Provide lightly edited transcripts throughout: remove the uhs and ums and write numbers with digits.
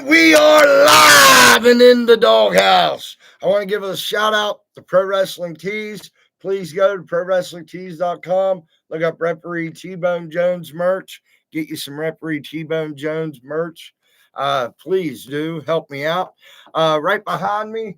And we are live and in the doghouse. I want to give a shout out to Pro Wrestling Tees. Please go to prowrestlingtees.com. Look up Referee T-Bone Jones merch. Get you some Referee T-Bone Jones merch. Please do help me out. Right behind me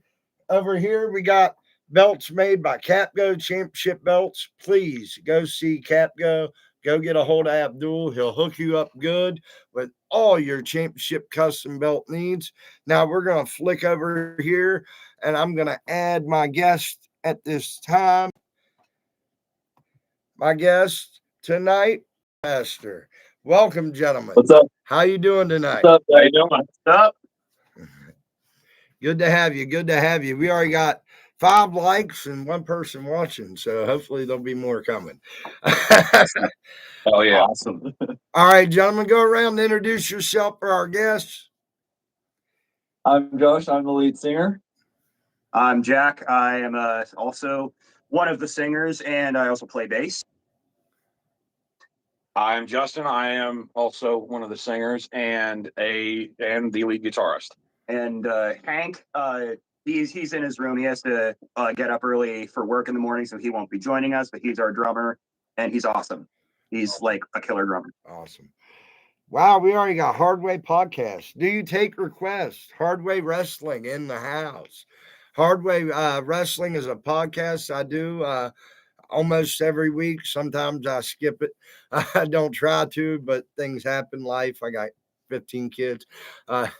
over here, we got belts made by Capgo Championship belts. Please go see Capgo. Go get a hold of Abdul. He'll hook you up good with all your championship custom belt needs. Now we're going to flick over here and I'm going to add my guest at this time. My guest tonight, Pastor. Welcome, gentlemen. What's up? How you doing tonight? What's up? How you doing? What's up? Good to have you. Good to have you. We already got 5 likes and 1 person watching, so hopefully there'll be more coming. Oh yeah, awesome. All right, gentlemen, go around and introduce yourself for our guests. I'm Josh. I'm the lead singer. I'm Jack. I am also one of the singers, and I also play bass. I'm Justin. I am also one of the singers and the lead guitarist. And Hank, he's in his room. He has to get up early for work in the morning, so he won't be joining us. But he's our drummer, and he's awesome. He's like a killer drummer. Awesome. Wow, we already got Hardway Podcast. Do you take requests? Hardway Wrestling in the house. Hardway Wrestling is a podcast I do almost every week. Sometimes I skip it. I don't try to, but things happen. Life. I got 15 kids. But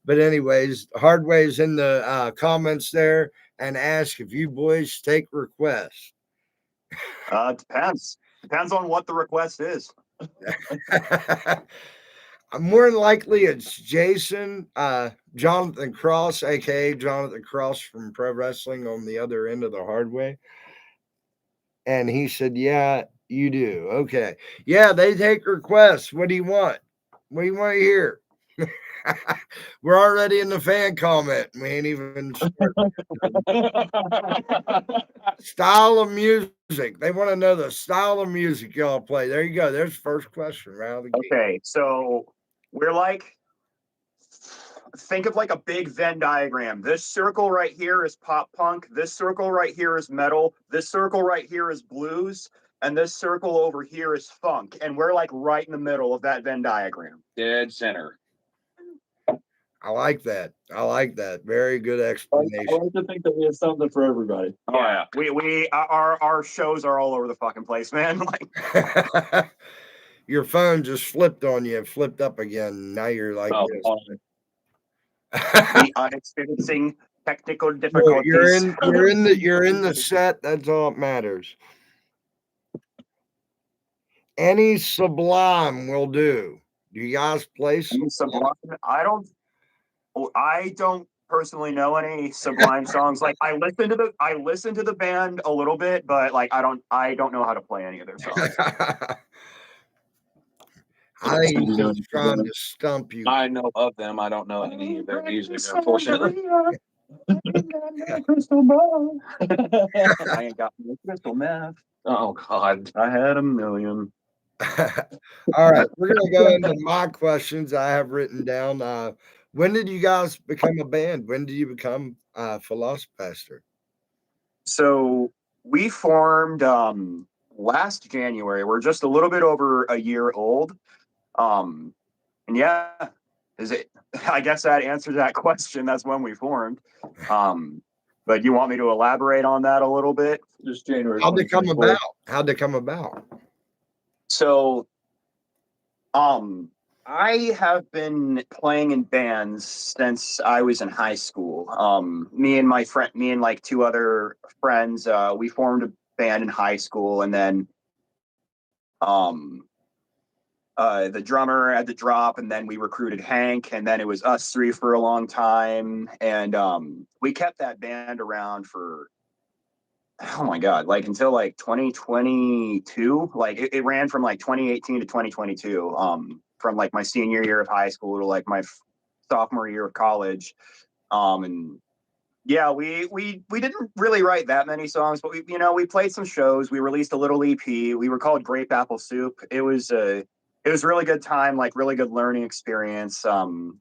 anyways, Hardway's in the comments there and ask if you boys take requests. Depends. Depends on what the request is. More than likely it's Jason, Jonathan Cross, aka Jonathan Cross from Pro Wrestling on the other end of the Hardway. And he said, yeah, you do. Okay. Yeah, they take requests. What do you want? What do you want to hear? We're already in the fan comment. We ain't even style of music. They want to know the style of music y'all play. There you go. There's the first question. Right? Okay, so we're like, think of like a big Venn diagram. This circle right here is pop punk. This circle right here is metal. This circle right here is blues. And this circle over here is funk. And we're like right in the middle of that Venn diagram. Dead center. I like that. I like that. Very good explanation. I like to think that we have something for everybody. Oh yeah. Our shows are all over the fucking place, man. Like your phone just flipped on you and flipped up again. Now you're like this. We are experiencing technical difficulties. You're in the set. That's all that matters. Any Sublime will do. Do you guys play Sublime? I don't personally know any Sublime songs. Like I listen to the band a little bit, but like I don't know how to play any of their songs. I think he's just trying to stump you. I know of them. I don't know any of their music, unfortunately. Crystal ball. I ain't got no crystal meth. Oh God, I had a million. All right, we're gonna go into my questions I have written down. When did you guys become a band? When did you become Philosop-Pastor? So we formed last January. We're just a little bit over a year old. And yeah, I guess that answers that question. That's when we formed. But you want me to elaborate on that a little bit? Just January. How'd they come about? So, I have been playing in bands since I was in high school. Me and like 2 other friends, we formed a band in high school, and then the drummer had to drop, and then we recruited Hank, and then it was us 3 for a long time, and we kept that band around for, oh my God, like until like 2022. Like it ran from like 2018 to 2022. From like my senior year of high school to like my sophomore year of college. And yeah, we didn't really write that many songs, but we played some shows. We released a little EP. We were called Grape Apple Soup. It was a really good time, like really good learning experience.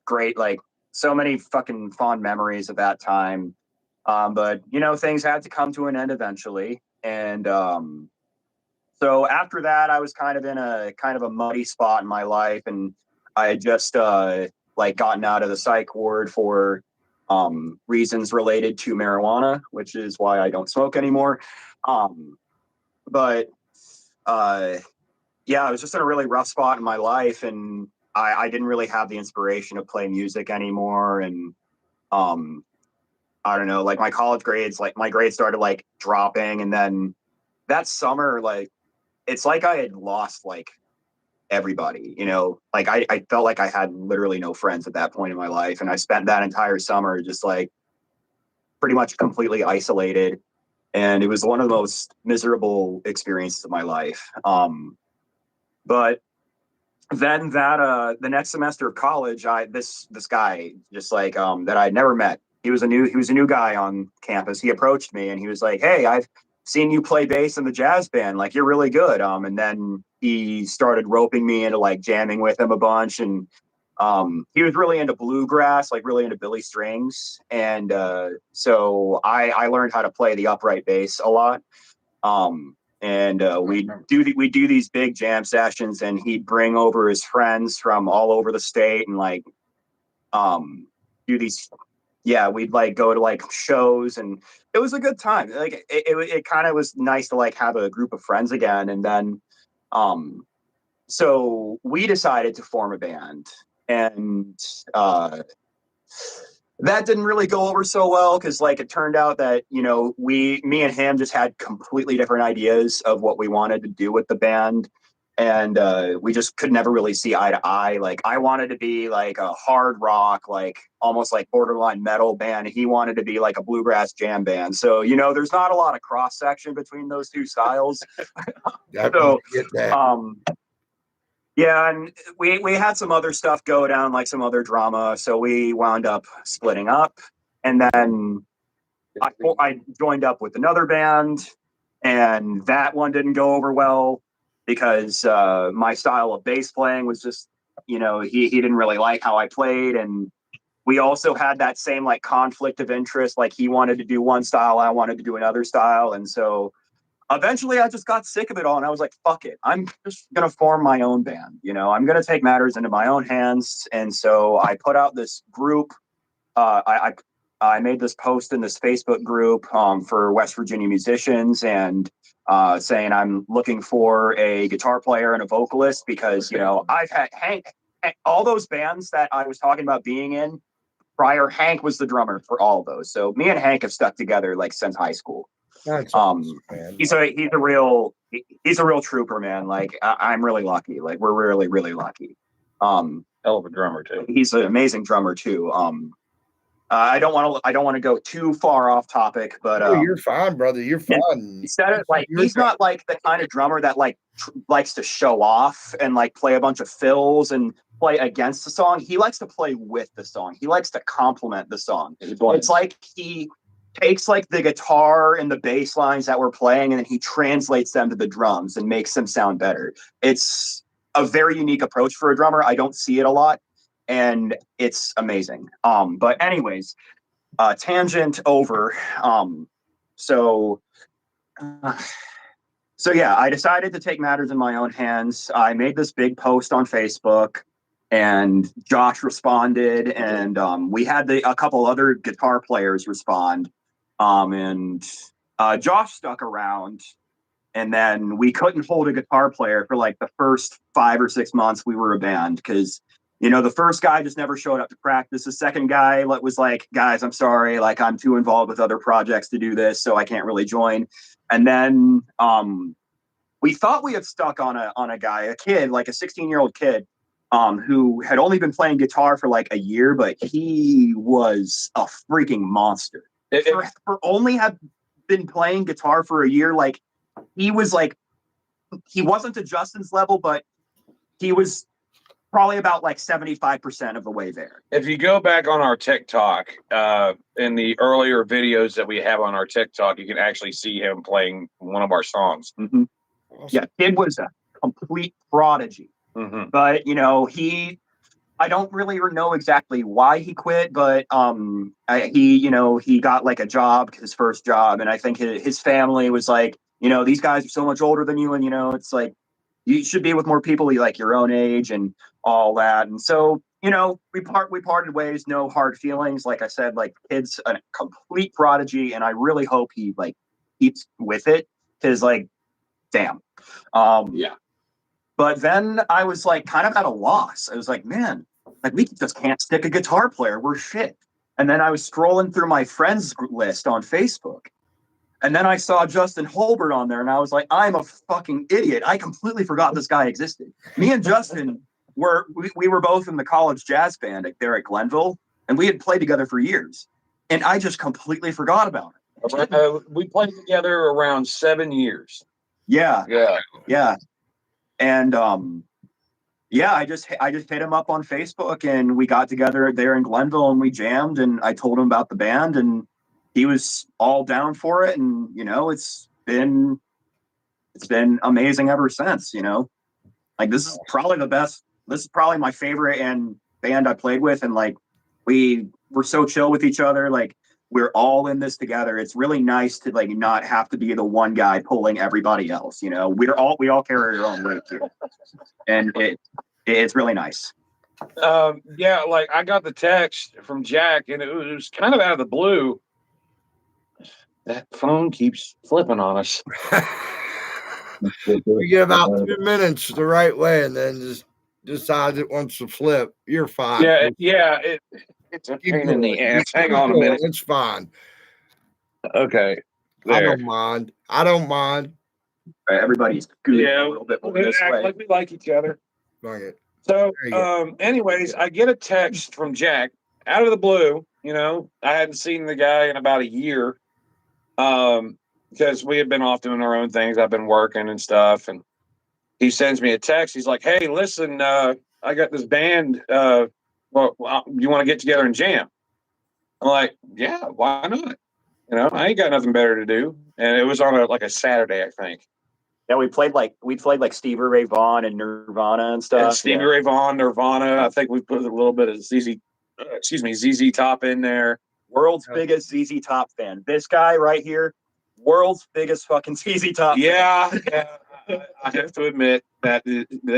Great, like so many fucking fond memories of that time. But you know, things had to come to an end eventually. And so after that, I was kind of in a muddy spot in my life, and I had just like gotten out of the psych ward for reasons related to marijuana, which is why I don't smoke anymore. But yeah, I was just in a really rough spot in my life, and I didn't really have the inspiration to play music anymore. And I don't know, like my college grades, like my grades started like dropping, and then that summer, like it's like I had lost like everybody, you know, like I felt like I had literally no friends at that point in my life, and I spent that entire summer just like pretty much completely isolated, and it was one of the most miserable experiences of my life. But then that the next semester of college, this guy just like that I'd never met. He was a new guy on campus. He approached me and he was like, "Hey, I've seen you play bass in the jazz band. Like, you're really good." And then he started roping me into like jamming with him a bunch. And he was really into bluegrass, like really into Billy Strings. And so I learned how to play the upright bass a lot. And we do these big jam sessions, and he'd bring over his friends from all over the state, and like do these. Yeah, we'd like go to like shows, and it was a good time. Like it kind of was nice to like have a group of friends again. And then so we decided to form a band, and that didn't really go over so well, because like it turned out that, you know, me and him just had completely different ideas of what we wanted to do with the band. And we just could never really see eye to eye. Like, I wanted to be like a hard rock, like almost like borderline metal band. He wanted to be like a bluegrass jam band. So, you know, there's not a lot of cross section between those two styles. So, get that. yeah, and we had some other stuff go down, like some other drama. So we wound up splitting up, and then I joined up with another band, and that one didn't go over well because my style of bass playing was just, you know, he didn't really like how I played, and we also had that same like conflict of interest. Like, he wanted to do one style, I wanted to do another style, and so eventually I just got sick of it all, and I was like, fuck it, I'm just gonna form my own band. You know, I'm gonna take matters into my own hands. And so I put out this group. I made this post in this Facebook group for West Virginia musicians, and saying I'm looking for a guitar player and a vocalist, because, you know, I've had Hank, all those bands that I was talking about being in prior, Hank was the drummer for all of those. So me and Hank have stuck together like since high school. That's awesome, man. He's a real trooper, man. Like, I'm really lucky. Like, we're really lucky. Hell of a drummer too. He's an amazing drummer too. I don't want to go too far off topic, but Oh, you're fine, brother. You're fine. Instead of like, he's not like the kind of drummer that like likes to show off and like play a bunch of fills and play against the song. He likes to play with the song. He likes to complement the song. It's like he takes like the guitar and the bass lines that we're playing, and then he translates them to the drums and makes them sound better. It's a very unique approach for a drummer. I don't see it a lot, and it's amazing. But anyways, tangent over. So yeah, I decided to take matters in my own hands. I made this big post on Facebook, and Josh responded, and we had a couple other guitar players respond. And Josh stuck around, and then we couldn't hold a guitar player for like the first 5 or 6 months we were a band, because, you know, the first guy just never showed up to practice. The second guy was like, "Guys, I'm sorry, like, I'm too involved with other projects to do this, so I can't really join." And then we thought we had stuck on a guy, a kid, like a 16-year-old kid, who had only been playing guitar for like a year, but he was a freaking monster. For only have been playing guitar for a year, like, he wasn't to Justin's level, but he was probably about like 75% of the way there. If you go back on our TikTok, in the earlier videos that we have on our TikTok, you can actually see him playing one of our songs. Mm-hmm. Awesome. Yeah, kid was a complete prodigy. Mm-hmm. But, you know, he I don't really know exactly why he quit, but he got like a job, his first job, and I think his family was like, these guys are so much older than you, and it's like you should be with more people like your own age and all that. And so we parted ways, no hard feelings. Like I said, like kid's a complete prodigy, and I really hope he like keeps with it because like, damn, Yeah. But then I was like kind of at a loss. I was like, man, like we just can't stick a guitar player. We're shit. And then I was scrolling through my friends list on Facebook. And then I saw Justin Holbert on there, and I was like, I'm a fucking idiot. I completely forgot this guy existed. Me and Justin we were both in the college jazz band there at Glenville, and we had played together for years. And I just completely forgot about it. We played together around 7 years. Yeah. Yeah. And I just hit him up on Facebook, and we got together there in Glenville, and we jammed, and I told him about the band, and he was all down for it. And it's been amazing ever since. Like this is probably the best. This is probably my favorite and band I played with, and like we're so chill with each other. Like we're all in this together. It's really nice to like not have to be the one guy pulling everybody else. We all carry our own weight too, and it's really nice. Yeah, like I got the text from Jack, and it was kind of out of the blue. That phone keeps flipping on us. We get about 2 minutes the right way, and then just decides it wants to flip. You're fine. It's a pain in the ass. Hang on a minute. It's fine. Okay. There. I don't mind. Right, everybody's good a little bit more this way. Like we like each other. Like it. So, anyways, I get a text from Jack out of the blue. I hadn't seen the guy in about a year. Because we had been off doing our own things. I've been working and stuff, and he sends me a text. He's like, "Hey, listen, I got this band. You want to get together and jam?" I'm like, "Yeah, why not? I ain't got nothing better to do." And it was on a Saturday, I think. Yeah, we played like Stevie Ray Vaughan and Nirvana and stuff. And Stevie Ray Vaughan, Nirvana. I think we put a little bit of ZZ Top in there. World's biggest ZZ Top fan. This guy right here, world's biggest fucking ZZ Top fan. I have to admit that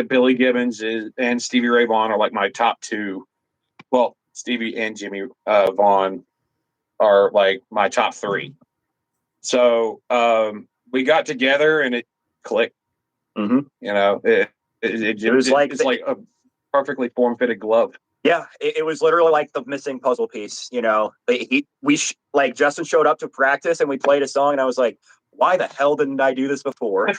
Billy Gibbons and Stevie Ray Vaughan are like my top two. Well, Stevie and Jimmy Vaughan are like my top three. So we got together and it clicked. Mm-hmm. It was like a perfectly form-fitted glove. Yeah, it was literally like the missing puzzle piece. Justin showed up to practice and we played a song, and I was like, why the hell didn't I do this before?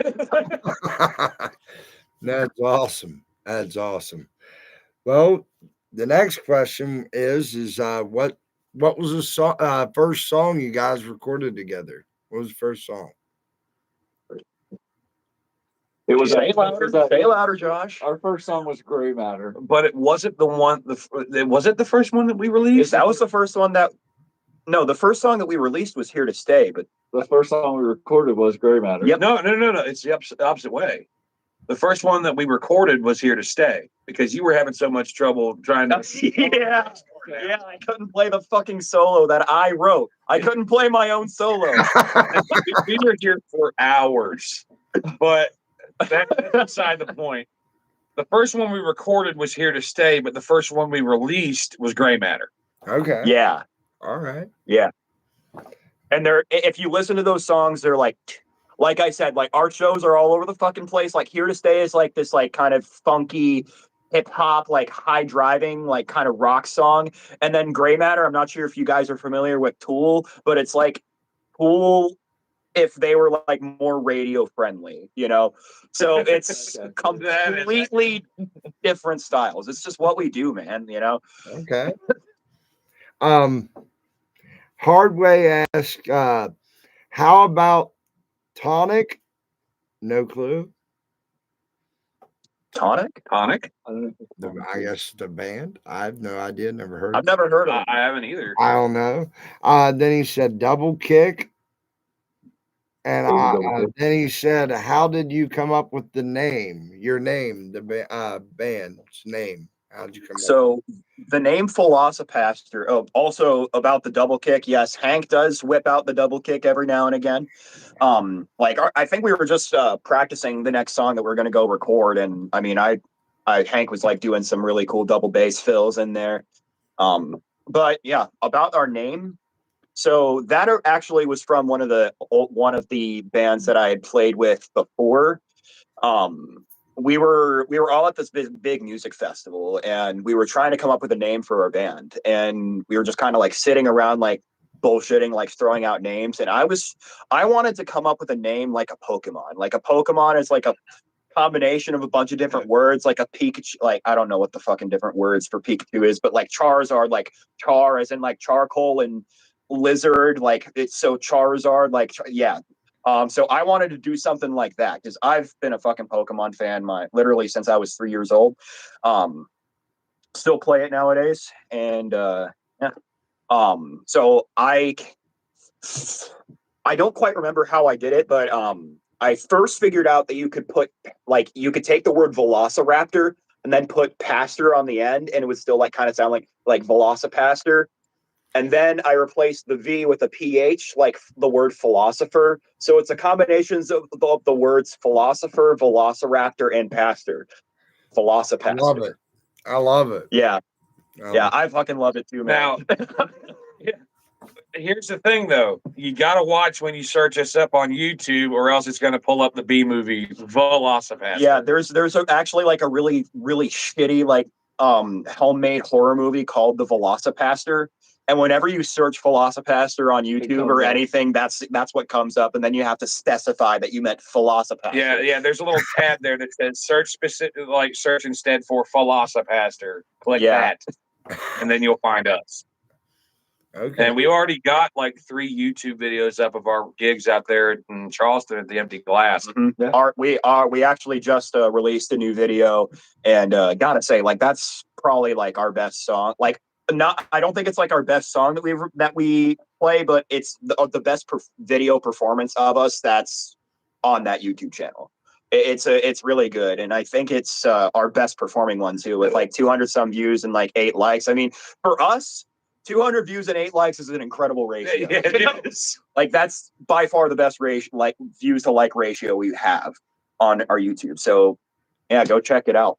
That's awesome. Well, the next question is what was the first song you guys recorded together? What was the first song? It was Say louder, Josh. Our first song was Gray Matter, but it wasn't the one. Was it the first one that we released? That was the first one that. No, the first song that we released was Here to Stay, but the first song we recorded was Gray Matter. Yep. No. It's the opposite way. The first one that we recorded was Here to Stay because you were having so much trouble trying to. Yeah, I couldn't play the fucking solo that I wrote. I couldn't play my own solo. We were here for hours, but. That's beside the point. The first one we recorded was Here to Stay, but the first one we released was Gray Matter. Okay. Yeah. All right. Yeah. And if you listen to those songs, they're like I said, like our shows are all over the fucking place. Like Here to Stay is like this like kind of funky hip hop, like high driving, like kind of rock song. And then Gray Matter, I'm not sure if you guys are familiar with Tool, but it's like Tool if they were like more radio friendly, so it's completely different styles. It's just what we do, man. Okay. Hardway asked, how about Tonic? No clue. Tonic? I guess the band. I have no idea. Never heard. I've never heard of it. I haven't either. I don't know. Then he said Double Kick. And then he said, how did you come up with the name, your name, the band's name? How'd you come up? So the name Philosop-Pastor. Oh, also about the double kick. Yes, Hank does whip out the double kick every now and again. I think we were just practicing the next song that we're going to go record, and I mean, Hank was like doing some really cool double bass fills in there. But yeah, about our name. So that actually was from one of the bands that I had played with before. We were all at this big music festival, and we were trying to come up with a name for our band, and we were just kind of like sitting around like bullshitting, like throwing out names. And I wanted to come up with a name like a Pokemon. Like a Pokemon is like a combination of a bunch of different words, like a Pikachu. Like I don't know what the fucking different words for Pikachu is, but like Charizard, like char as in like charcoal, and lizard, like it's so Charizard, like yeah. So I wanted to do something like that because I've been a fucking Pokemon fan literally since I was 3 years old. Still play it nowadays, and yeah. So I don't quite remember how I did it, but I first figured out that you could take the word Velociraptor and then put pastor on the end, and it would still like kind of sound like Velocipastor. And then I replaced the V with a PH, like the word philosopher. So it's a combination of the words philosopher, velociraptor, and pastor. Philosop-Pastor. I love it. Yeah. I fucking love it too, man. Now, here's the thing, though. You got to watch when you search us up on YouTube, or else it's going to pull up the B movie, Philosop-Pastor. Yeah, there's actually like a really, really shitty like homemade horror movie called The Philosop-Pastor. And whenever you search Philosop-Pastor on YouTube or anything, that's what comes up, and then you have to specify that you meant Philosop-Pastor. Yeah. There's a little tab there that says search instead for Philosop-Pastor. Click that, and then you'll find us. Okay. And we already got like 3 YouTube videos up of our gigs out there in Charleston at the Empty Glass. Mm-hmm. Yeah. We actually just released a new video, and gotta say, like that's probably like our best song. Like I don't think it's like our best song that we play, but it's the best video performance of us that's on that YouTube channel. It's really good, and I think it's our best performing one too, with like 200 some views and like 8 likes. I mean, for us, 200 views and 8 likes is an incredible ratio. Yeah, it is. Like that's by far the best ratio, like views to like ratio we have on our YouTube. So yeah, go check it out.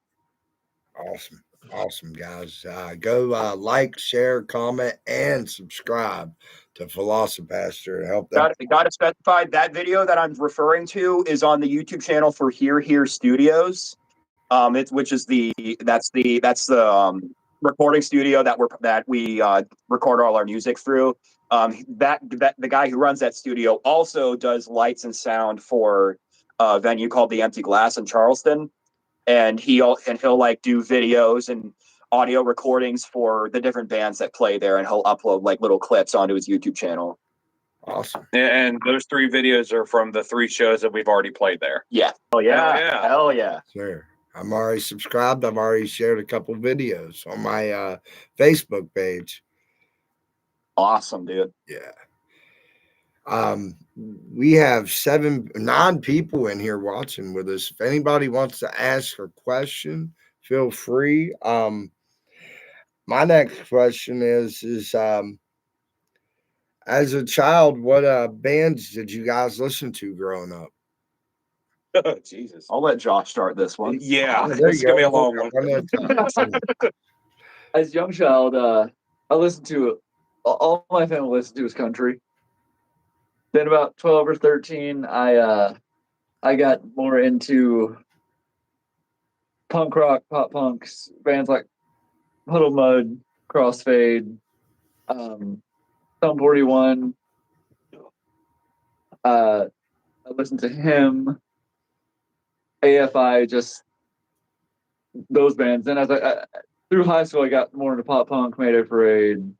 Awesome, guys. Go like, share, comment, and subscribe to Philosop-Pastor and help them. Got to specify that video that I'm referring to is on the YouTube channel for Here Studios. That's the recording studio that we record all our music through. That the guy who runs that studio also does lights and sound for a venue called the Empty Glass in Charleston. And he'll like do videos and audio recordings for the different bands that play there, and he'll upload like little clips onto his YouTube channel. Awesome. And those 3 videos are from the 3 shows that we've already played there. Yeah. Oh yeah. Hell yeah. Sure. I'm already subscribed. I've already shared a couple videos on my Facebook page. Awesome, dude. Yeah. We have 9 people in here watching with us. If anybody wants to ask a question, feel free. My next question is as a child, what bands did you guys listen to growing up? Oh, Jesus. I'll let Josh start this one. Yeah, this is going to be a long one. As a young child, I listened to all my family listened to was country. Then about 12 or 13, I got more into punk rock, pop punks, bands like Puddle Mud, Crossfade, Thumb 41. I listened to him, AFI, just those bands. Then as I through high school, I got more into pop punk, Mayday Parade.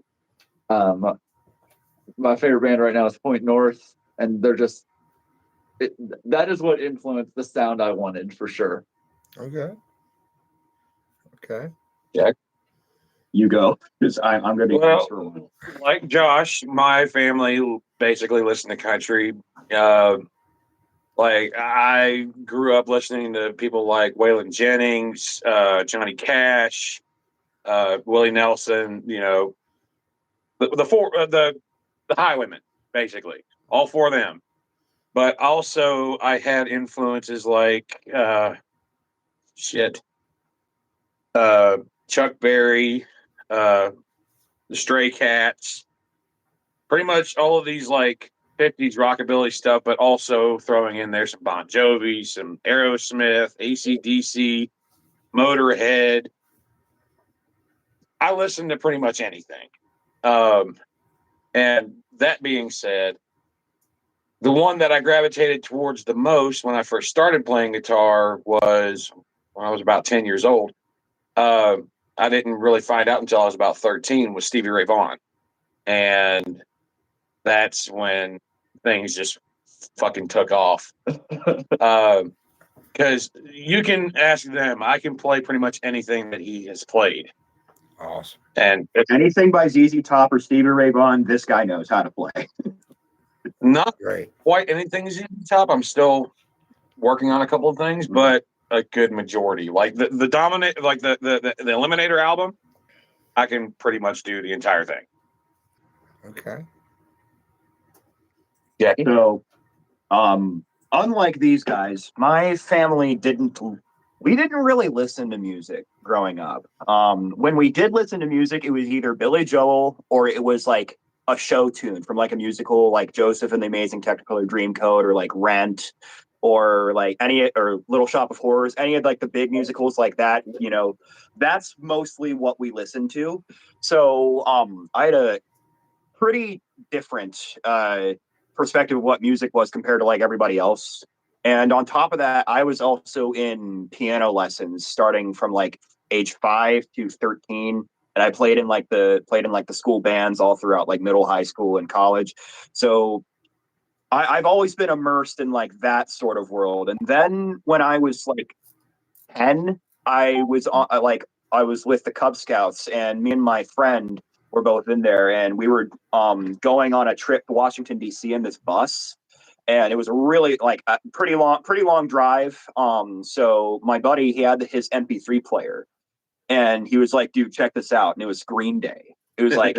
My favorite band right now is Point North, and they're just that is what influenced the sound I wanted for sure. Okay. Jack, you go, because I'm going to be well, like Josh. My family basically listened to country. Like I grew up listening to people like Waylon Jennings, Johnny Cash, Willie Nelson, the Highwaymen, basically, all four of them. But also, I had influences like Chuck Berry, the Stray Cats, pretty much all of these like 50s rockabilly stuff, but also throwing in there some Bon Jovi, some Aerosmith, AC/DC, Motorhead. I listen to pretty much anything. And that being said, the one that I gravitated towards the most when I first started playing guitar was when I was about 10 years old. I didn't really find out until I was about 13 with Stevie Ray Vaughan. And that's when things just fucking took off. Because you can ask them, I can play pretty much anything that he has played. Awesome. And anything by ZZ Top or Stevie Ray Vaughan, this guy knows how to play. Not Great. quite anything ZZ Top. I'm still working on a couple of things, but a good majority. Like the dominant, like the Eliminator album, I can pretty much do the entire thing. Okay. Yeah. So, unlike these guys, my family we didn't really listen to music growing up. When we did listen to music, it was either Billy Joel or it was like a show tune from like a musical like Joseph and the Amazing Technicolor Dreamcoat or like Rent or like or Little Shop of Horrors, any of like the big musicals like that, that's mostly what we listened to. So I had a pretty different perspective of what music was compared to like everybody else. And on top of that, I was also in piano lessons starting from like age 5 to 13. And I played in like the school bands all throughout like middle, high school, and college. So I've always been immersed in like that sort of world. And then when I was like 10, I was with the Cub Scouts, and me and my friend were both in there, and we were going on a trip to Washington, D.C. in this bus. And it was really like a pretty long drive. So my buddy, he had his MP3 player, and he was like, dude, check this out. And it was Green Day. It was like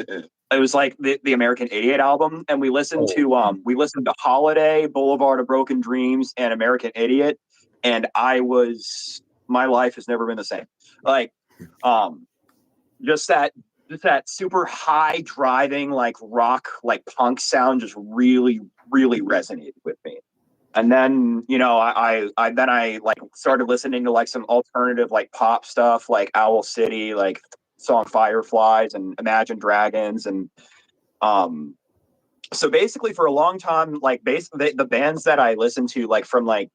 the American Idiot album. And we listened to Holiday, Boulevard of Broken Dreams, and American Idiot. And my life has never been the same. Like, just that super high driving, like rock, like punk sound just really, really resonated with me. And then, I like started listening to like some alternative like pop stuff, like Owl City, like song Fireflies and Imagine Dragons. And so basically for a long time, like the bands that I listened to like from like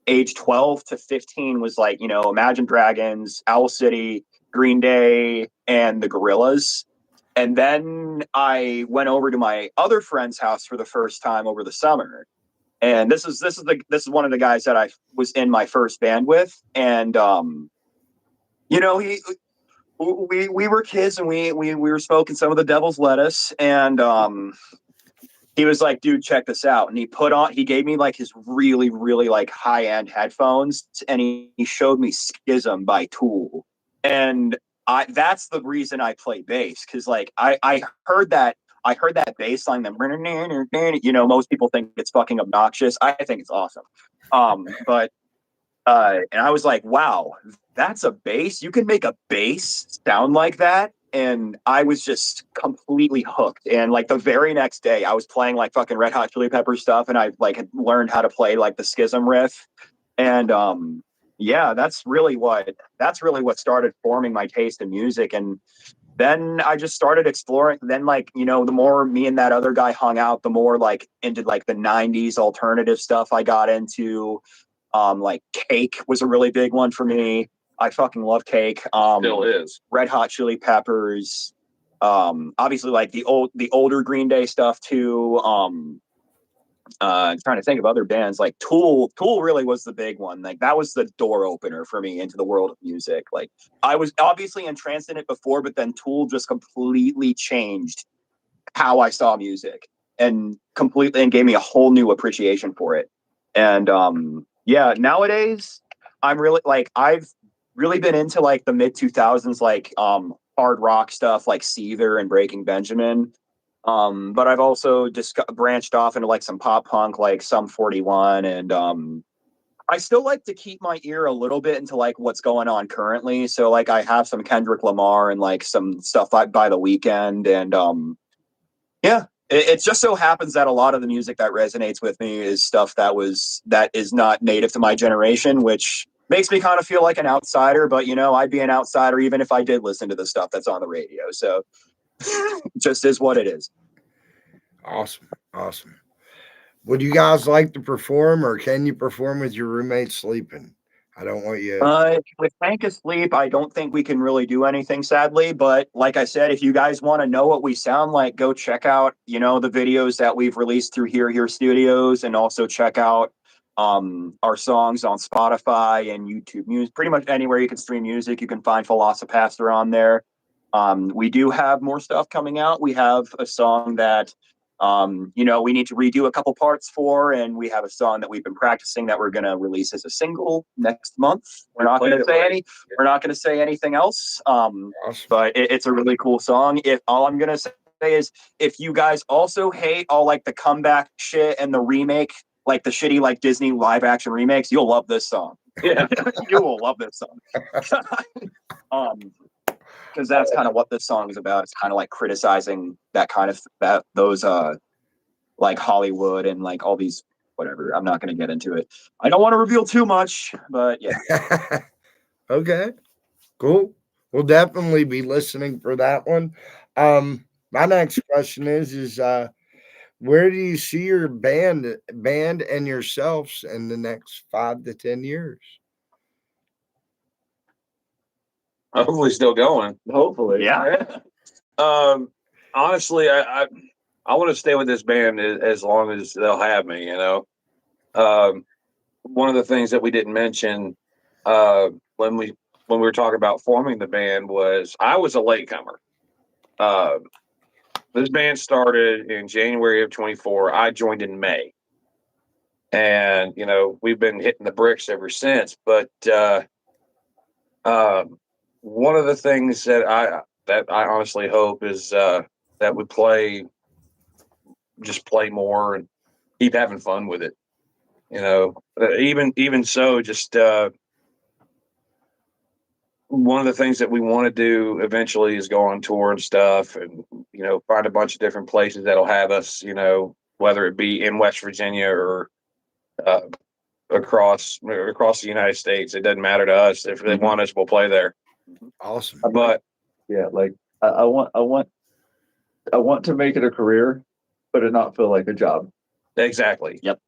age 12 to 15 was like, Imagine Dragons, Owl City, Green Day, and the Gorillaz. And then I went over to my other friend's house for the first time over the summer. And this is one of the guys that I was in my first band with. And we were kids, and we were smoking some of the Devil's Lettuce, and he was like, dude, check this out. And he gave me like his really, really like high-end headphones, and he showed me Schism by Tool. And that's the reason I play bass, because like I heard that bass line, most people think it's fucking obnoxious. I think it's awesome. But and I was like, wow, that's a bass? You can make a bass sound like that? And I was just completely hooked. And like the very next day, I was playing like fucking Red Hot Chili Peppers stuff, and I like had learned how to play like the Schism riff. And yeah, that's really what started forming my taste in music. And then I just started exploring. Then like, the more me and that other guy hung out, the more like into like the 90s alternative stuff I got into. Like Cake was a really big one for me. I fucking love Cake. Still is. Red Hot Chili Peppers. Obviously like the older Green Day stuff too. Trying to think of other bands like Tool really was the big one. Like that was the door opener for me into the world of music. Like I was obviously entranced in it before, but then Tool just completely changed how I saw music and gave me a whole new appreciation for it. And yeah, nowadays I'm really like, I've really been into like the mid 2000s, like hard rock stuff like Seether and Breaking Benjamin. But I've also branched off into like some pop punk, like Sum 41, and I still like to keep my ear a little bit into like what's going on currently. So like I have some Kendrick Lamar and like some stuff by The Weeknd, and yeah, it just so happens that a lot of the music that resonates with me is stuff that is not native to my generation, which makes me kind of feel like an outsider. But you know, I'd be an outsider even if I did listen to the stuff that's on the radio. So it just is what it is. Awesome. Awesome. Would you guys like to perform, or can you perform with your roommate sleeping? I don't want you. With Hank asleep, I don't think we can really do anything, sadly. But like I said, if you guys want to know what we sound like, go check out, you know, the videos that we've released through Here Studios, and also check out our songs on Spotify and YouTube Music. Pretty much anywhere you can stream music, you can find Philosop-Pastor on there. We do have more stuff coming out. We have a song that you know, we need to redo a couple parts for, and we have a song that we've been practicing that we're going to release as a single next month. We're not going to say anything else. But it's a really cool song. If all I'm going to say is, if you guys also hate all like the comeback shit and the remake, like the shitty like Disney live action remakes, you'll love this song. Yeah, you will love this song. Because that's kind of what this song is about. It's kind of like criticizing that kind of those like Hollywood and like all these whatever. I'm not going to get into it. I don't want to reveal too much, but yeah. Okay, cool. We'll definitely be listening for that one. My next question is where do you see your band and yourselves in the next 5 to 10 years? Hopefully still going. Hopefully. Yeah. Honestly, I want to stay with this band as long as they'll have me, you know. One of the things that we didn't mention when we were talking about forming the band was I was a latecomer. This band started in January of 24. I joined in May. And, you know, we've been hitting the bricks ever since. But one of the things that I honestly hope is that we play more and keep having fun with it. You know, even so, just one of the things that we want to do eventually is go on tour and stuff, and you know, find a bunch of different places that'll have us. You know, whether it be in West Virginia or across the United States, it doesn't matter to us. If they want us, we'll play there. Awesome. But yeah, like I want to make it a career, but it not feel like a job. Exactly. Yep.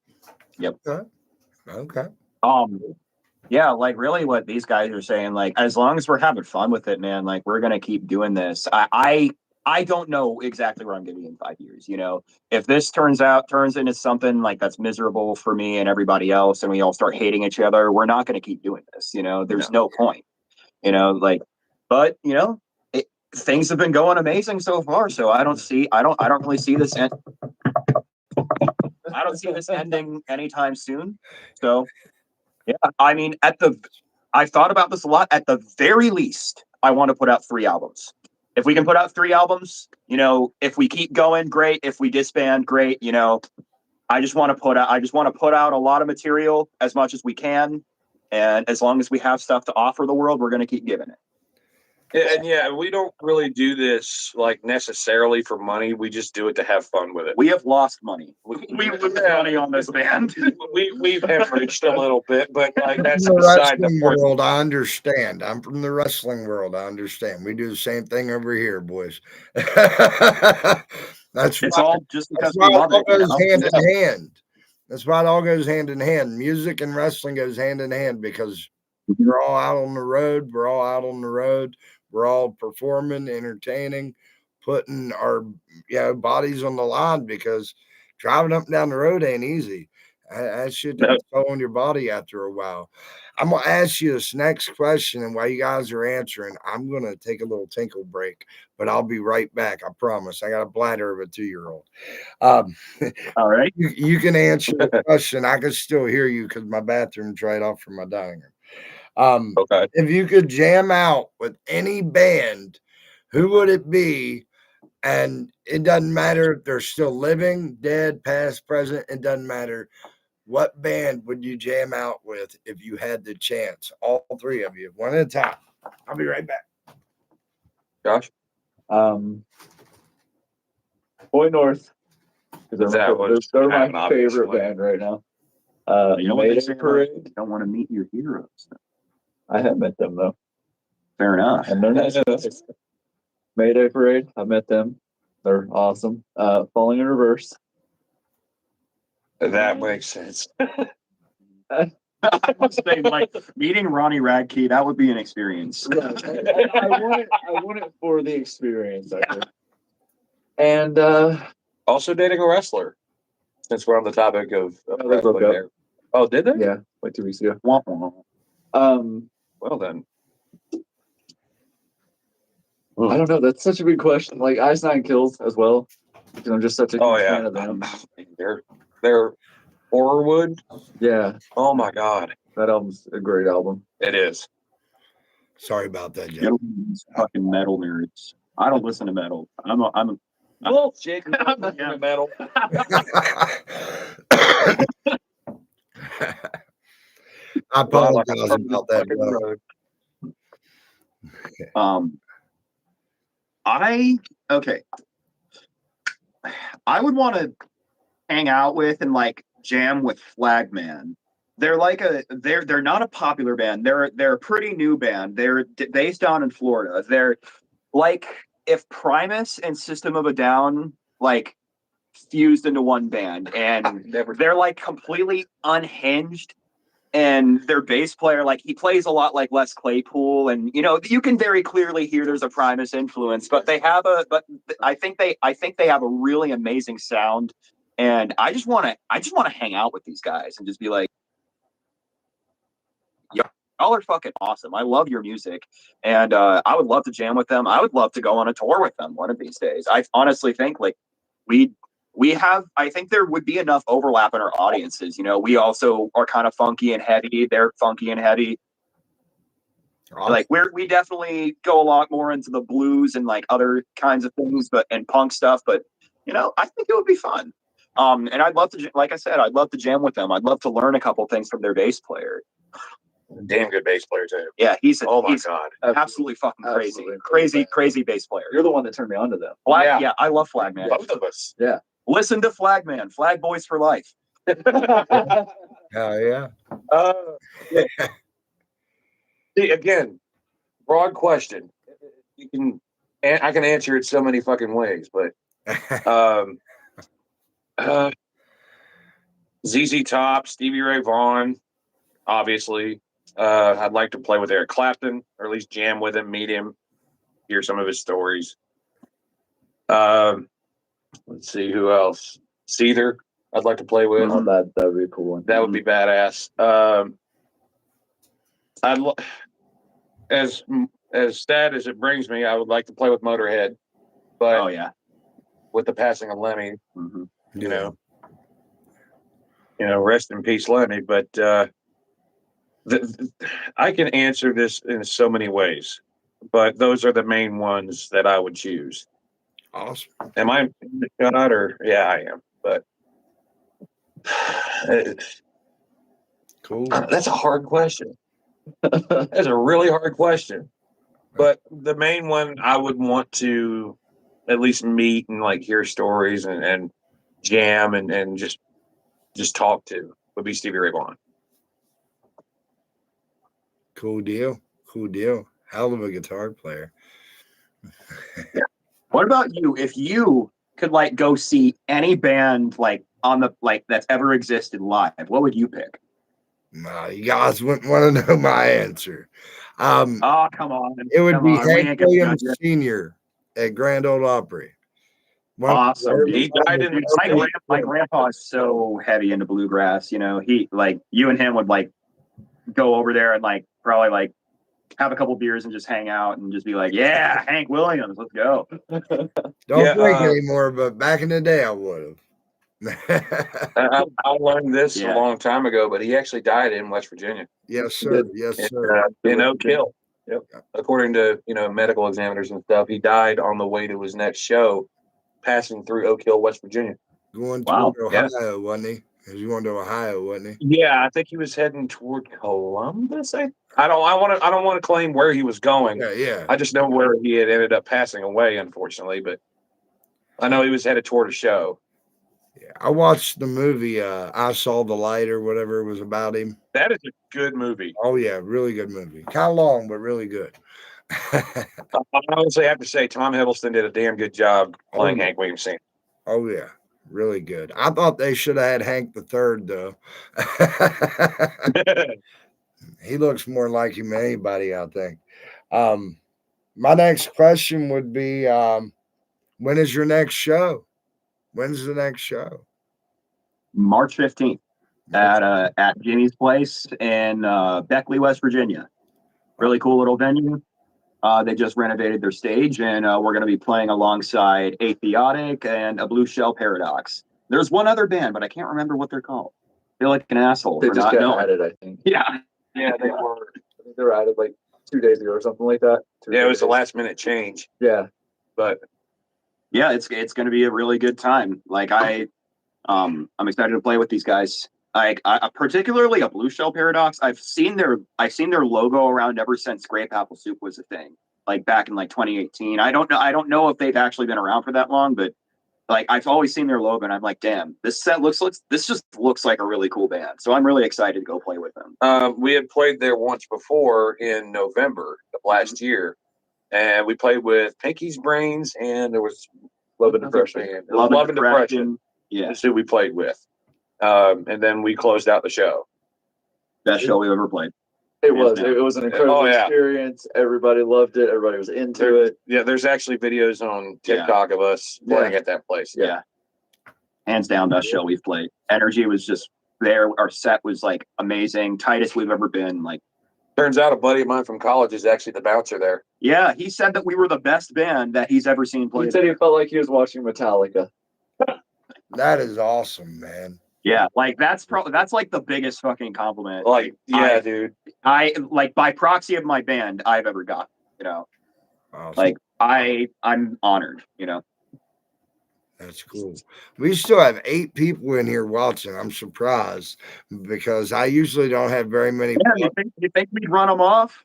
Okay. Yeah, like really what these guys are saying, like as long as we're having fun with it, man, like we're gonna keep doing this. I don't know exactly where I'm gonna be in 5 years, you know. If this turns into something like that's miserable for me and everybody else and we all start hating each other, we're not gonna keep doing this, you know. There's no point. You know, like, but you know, things have been going amazing so far, so I don't really see this I don't see this ending anytime soon. So yeah, I mean, I've thought about this a lot. At the very least, I want to put out 3 albums. If we can put out 3 albums, you know, if we keep going, great. If we disband, great. You know, I just want to put out a lot of material as much as we can, and as long as we have stuff to offer the world, we're going to keep giving it. And yeah, we don't really do this like necessarily for money. We just do it to have fun with it. We have lost money. We lose money on this band. We've hemorrhaged a little bit, but like that's From the beside the wrestling point. world, I understand. I'm from the wrestling world. I understand. We do the same thing over here, boys. It's all just because why we it love all it. You goes know? hand in hand. That's why it all goes hand in hand. Music and wrestling goes hand in hand because we're all out on the road. We're all out on the road. We're all performing, entertaining, putting our bodies on the line because driving up and down the road ain't easy. That shit doesn't fall on your body after a while. I'm going to ask you this next question, and while you guys are answering, I'm going to take a little tinkle break, but I'll be right back. I promise. I got a bladder of a 2-year-old. All right. You can answer the question. I can still hear you because my bathroom's right off from my dining room. Okay. If you could jam out with any band, who would it be? And it doesn't matter if they're still living, dead, past, present. It doesn't matter. What band would you jam out with if you had the chance? All three of you, one at a time. I'll be right back. Josh? Boy North. Because they're kind of my an obvious favorite one. band right now. You know what they Mayday say about Parade. you don't want to meet your heroes. I have met them though. Fair enough. And they're nice. Mayday Parade. I met them. They're awesome. Falling in Reverse. That makes sense. I was saying, like, meeting Ronnie Radke, that would be an experience. I want it for the experience, I think. And Also dating a wrestler. Since we're on the topic of they wrestling broke up. there. Oh, did they? Yeah, like 2 weeks ago. Womp womp. Well then. I don't know. That's such a big question. Like Ice Nine Kills as well. Because I'm just such a huge fan of them. They're Horrorwood. Yeah. Oh my god. That album's a great album. It is. Sorry about that, Jeff. These fucking metal nerds. I don't listen to metal. Well, Jake, metal. I apologize about that, bro. I would want to hang out with and like jam with Flagman. They're not a popular band. They're a pretty new band. They're based down in Florida. They're like if Primus and System of a Down like fused into one band, and they're like completely unhinged. And their bass player, like he plays a lot like Les Claypool, and you know you can very clearly hear there's a Primus influence. But I think they have a really amazing sound, and I just want to hang out with these guys and just be like, y'all are fucking awesome. I love your music, and I would love to jam with them. I would love to go on a tour with them one of these days. I honestly think like I think there would be enough overlap in our audiences. You know, we also are kind of funky and heavy. They're funky and heavy. Awesome. Like we definitely go a lot more into the blues and like other kinds of things, and punk stuff. But you know, I think it would be fun. And I'd love to, like I said, I'd love to jam with them. I'd love to learn a couple things from their bass player. Damn good bass player too. Yeah, he's god, absolutely fucking crazy bass player. You're the one that turned me on to them. Yeah, I love Flagman. Both of us. Yeah. Listen to Flagman, Flag Boys for life. Hell yeah. See, again, broad question. I can answer it so many fucking ways, but ZZ Top, Stevie Ray Vaughan, obviously. I'd like to play with Eric Clapton, or at least jam with him, meet him, hear some of his stories. Let's see who else. Seether, I'd like to play with. Oh, that would be a cool one. That would be badass. As sad as it brings me, I would like to play with Motorhead, but with the passing of Lemmy, you know, rest in peace, Lemmy. But I can answer this in so many ways, but those are the main ones that I would choose. Awesome. Am I not? Or I am. But cool. That's a hard question. That's a really hard question. But the main one I would want to at least meet and like hear stories and jam and just talk to would be Stevie Ray Vaughan. Cool deal. Hell of a guitar player. What about you? If you could like go see any band like on the like that's ever existed live, what would you pick? Nah, you guys wouldn't want to know my answer. Oh, come on. It would be Hank Williams Sr. at Grand Ole Opry. Awesome. He died in my grandpa is so heavy into bluegrass, you know. He like you and him would like go over there and like probably like have a couple beers and just hang out and just be like, yeah, Hank Williams, let's go. Don't drink anymore, but back in the day I would have. I learned this Yeah. a long time ago, but he actually died in West Virginia. Yes, sir. Yes, in, sir. in Oak Hill. Yep. According to medical examiners and stuff, he died on the way to his next show, passing through Oak Hill, West Virginia. Going Wow. toward Ohio, wasn't he? He was going to Ohio, wasn't he? Yeah, I think he was heading toward Columbus. I don't want to claim where he was going. Yeah. I just know where he had ended up passing away, unfortunately. But I know he was headed toward a show. Yeah. I watched the movie I Saw the Light or whatever it was about him. That is a good movie. Oh yeah, really good movie. Kind of long, but really good. I honestly have to say Tom Hiddleston did a damn good job playing Hank Williams Sr. Oh yeah, really good. I thought they should have had Hank the Third though. He looks more like him than anybody, I think. My next question would be, when is your next show? When's the next show? March 15th at Jimmy's Place in Beckley, West Virginia. Really cool little venue. They just renovated their stage, and we're going to be playing alongside Atheotic and a Blue Shell Paradox. There's one other band, but I can't remember what they're called. I feel like an asshole. They just got added, I think. Yeah. Yeah, they were. I think they were added like 2 days ago or something like that. Yeah, it was a last minute change. Yeah, but yeah, it's going to be a really good time. Like I'm excited to play with these guys. I particularly a Blue Shell Paradox. I've seen their logo around ever since Grape Apple Soup was a thing, like back in like 2018. I don't know if they've actually been around for that long, but like I've always seen their logo and I'm like, damn, this just looks like a really cool band. So I'm really excited to go play with them. We had played there once before in November of last year, and we played with Pinky's Brains, and there was Love and Depression. Love and Depression. Yeah, that's who we played with. And then we closed out the show. Best show we ever played. It was an incredible experience. Everybody loved it. Everybody was into it. Yeah, there's actually videos on TikTok of us playing at that place. Yeah. Hands down, best show we've played. Energy was just there. Our set was like amazing. Tightest we've ever been. Like, turns out a buddy of mine from college is actually the bouncer there. Yeah, he said that we were the best band that he's ever seen play. He said he felt like he was watching Metallica. That is awesome, man. Yeah, like that's like the biggest fucking compliment. Like, yeah, dude. I like by proxy of my band I've ever got. You know, awesome. Like I'm honored. You know, that's cool. We still have 8 people in here watching. I'm surprised because I usually don't have very many. Yeah, you think we'd run them off?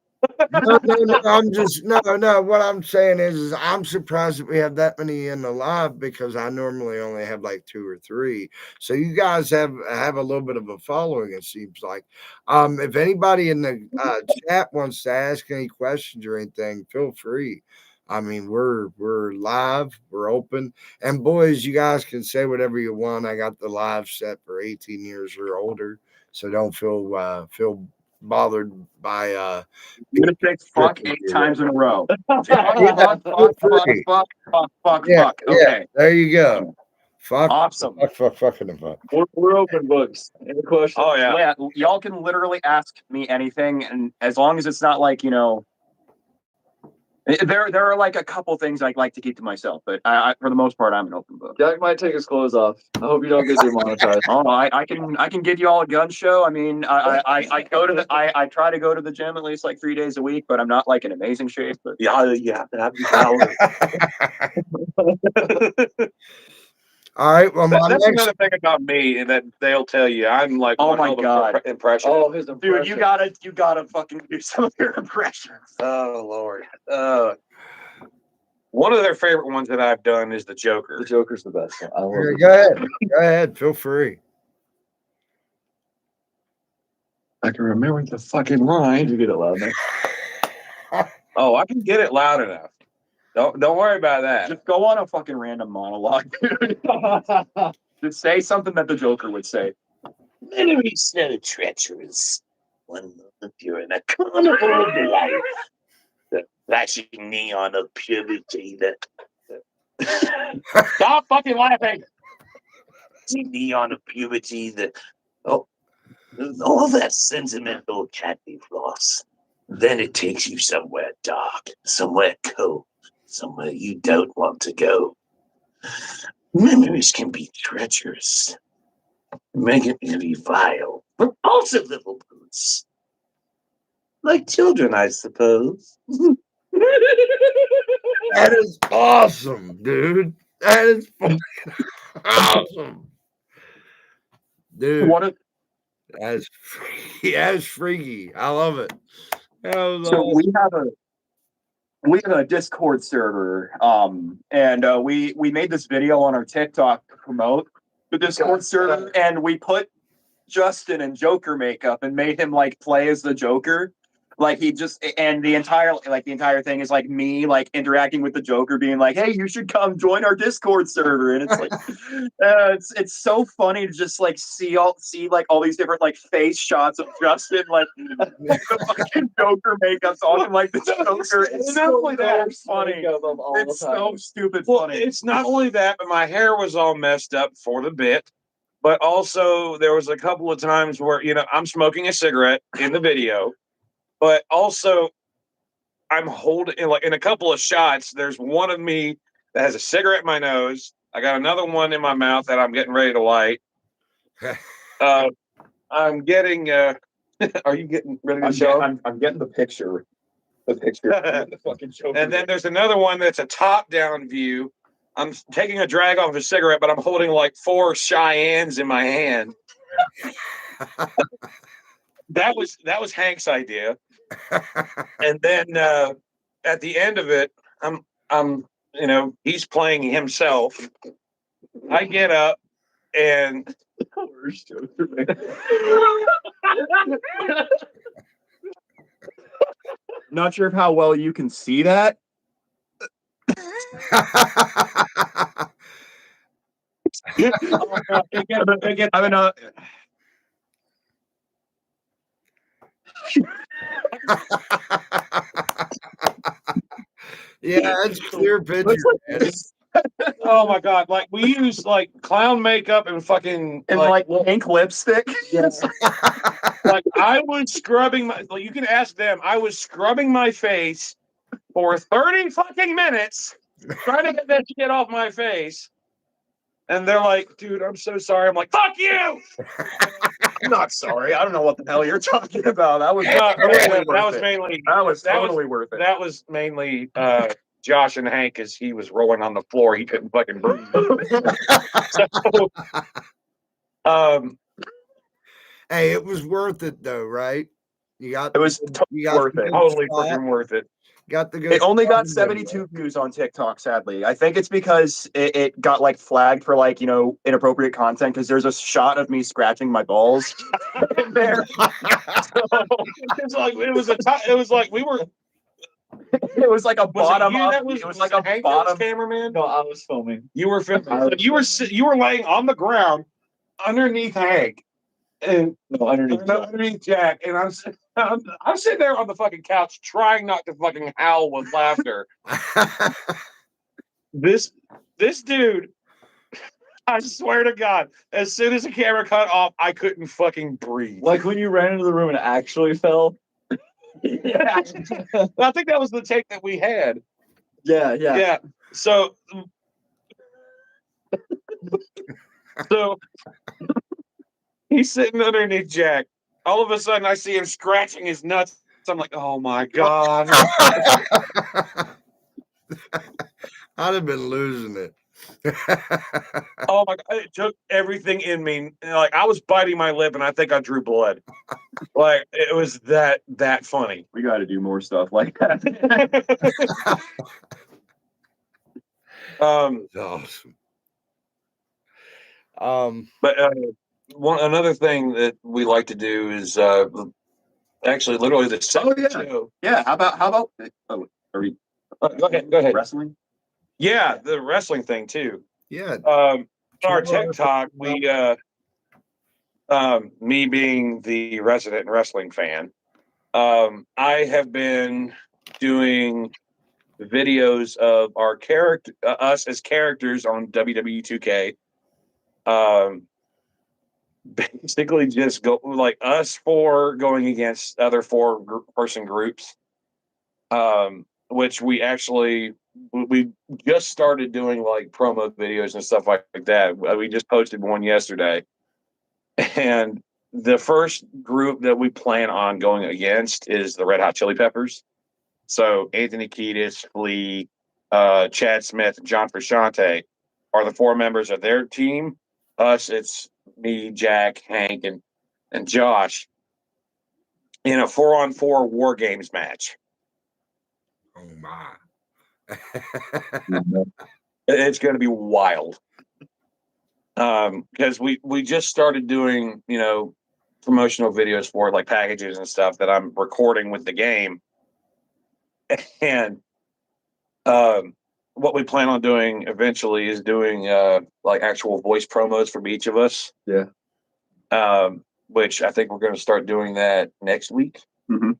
No. I'm just no. What I'm saying is I'm surprised that we have that many in the live because I normally only have like 2 or 3. So you guys have a little bit of a following. It seems like. If anybody in the chat wants to ask any questions or anything, feel free. I mean, we're live, we're open, and boys, you guys can say whatever you want. I got the live set for 18 years or older, so don't feel bothered by you're gonna say fuck 8 times in a row. fuck. Yeah, okay, there you go. Fuck. Awesome. Fuck. We're open books. Any questions? Oh yeah. Y'all can literally ask me anything, and as long as it's not like, you know, there are like a couple things I'd like to keep to myself, but I for the most part I'm an open book. Jack might take his clothes off. I hope you don't get demonetized. Oh, I can give you all a gun show. I mean, I go to I try to go to the gym at least like 3 days a week, but I'm not like in amazing shape. But yeah, you have to have your power. All right. Well, that's another thing about me, and that they'll tell you I'm like, oh my god, impression. Oh, his impression. Dude, you gotta fucking do some of your impressions. Oh Lord. One of their favorite ones that I've done is the Joker. The Joker's the best one. I love it. Go ahead. Feel free. I can remember the fucking line. Did you get it loud enough? Oh, I can get it loud enough. Don't worry about that. Just go on a fucking random monologue, dude. Just say something that the Joker would say. Enemies so treacherous. One moment you're in a carnival of life. The flashing neon of purity that Stop fucking laughing. neon of purity all that sentimental candy floss. Then it takes you somewhere dark, somewhere cold, somewhere you don't want to go. Memories can be treacherous. Make it be vile. Repulsive little brutes. Like children, I suppose. That is awesome, dude. That is fucking awesome. Dude, One of that's freaky. That's freaky. I love it. That was so awesome. we have a Discord server, and we made this video on our TikTok to promote the Discord server, and we put Justin in Joker makeup and made him like play as the Joker. Like he just and the entire thing is like me like interacting with the Joker, being like, "Hey, you should come join our Discord server." And it's like, it's so funny to just like see like all these different like face shots of Justin like the fucking Joker makeup on him like the Joker. It's not so only that, funny. It's so stupid Well, funny. it's not only that, but my hair was all messed up for the bit. But also, there was a couple of times where, you know, I'm smoking a cigarette in the video, but also I'm holding, like in a couple of shots, there's one of me that has a cigarette in my nose. I got another one in my mouth that I'm getting ready to light. I'm getting, are you getting ready to show? I'm getting the picture. The picture. The fucking Joker. And then there's another one that's a top-down view. I'm taking a drag off a cigarette, but I'm holding like 4 Cheyennes in my hand. That was Hank's idea. And then at the end of it, I'm you know, he's playing himself. I get up and Not sure how well you can see that. Yeah, it's clear picture. Man. oh my god, like we use like clown makeup and fucking And like pink lipstick. Yes. like I was scrubbing my, like you can ask them, I was scrubbing my face for 30 fucking minutes trying to get that shit off my face. And they're like, dude, I'm so sorry. I'm like, fuck you. I'm not sorry. I don't know what the hell you're talking about. That was totally worth it. That was mainly Josh and Hank as he was rolling on the floor. He couldn't fucking breathe. So, hey, it was worth it though, right? It was worth it. Totally fucking worth it. Got the good. It only got 72 views on TikTok, sadly. I think it's because it got like flagged for like, you know, inappropriate content because there's a shot of me scratching my balls in there. It's like it was like we were. It was like a bottom up. It was like a bottom cameraman. No, I was filming. You were filming. So you were laying on the ground underneath Hank. And underneath Jack, and I'm sitting there on the fucking couch trying not to fucking howl with laughter. This dude, I swear to God, as soon as the camera cut off, I couldn't fucking breathe. Like when you ran into the room and actually fell. Yeah. I think that was the take that we had. Yeah. So he's sitting underneath Jack. All of a sudden, I see him scratching his nuts. So I'm like, oh my God. I'd have been losing it. Oh my God. It took everything in me. Like I was biting my lip and I think I drew blood. Like it was that funny. We got to do more stuff like that. Awesome. But another thing that we like to do is actually literally the second show. Yeah. How about are we go ahead. Wrestling? Yeah, the wrestling thing too. Yeah. Our TikTok, we me being the resident wrestling fan, I have been doing videos of our us as characters on WWE 2K. Basically just go like us 4 going against other 4 person groups, which we actually we just started doing like promo videos and stuff like that. We just posted one yesterday, and the first group that we plan on going against is the Red Hot Chili Peppers. So Anthony Kiedis, Flea, Chad Smith, and John Frusciante are the 4 members of their team. Us, it's me, Jack, Hank, and Josh in a 4-on-4 War Games match. Oh my. It's going to be wild. Because we just started doing, promotional videos for like packages and stuff that I'm recording with the game. And what we plan on doing eventually is doing like actual voice promos from each of us. Yeah. Which I think we're going to start doing that next week. Mm-hmm.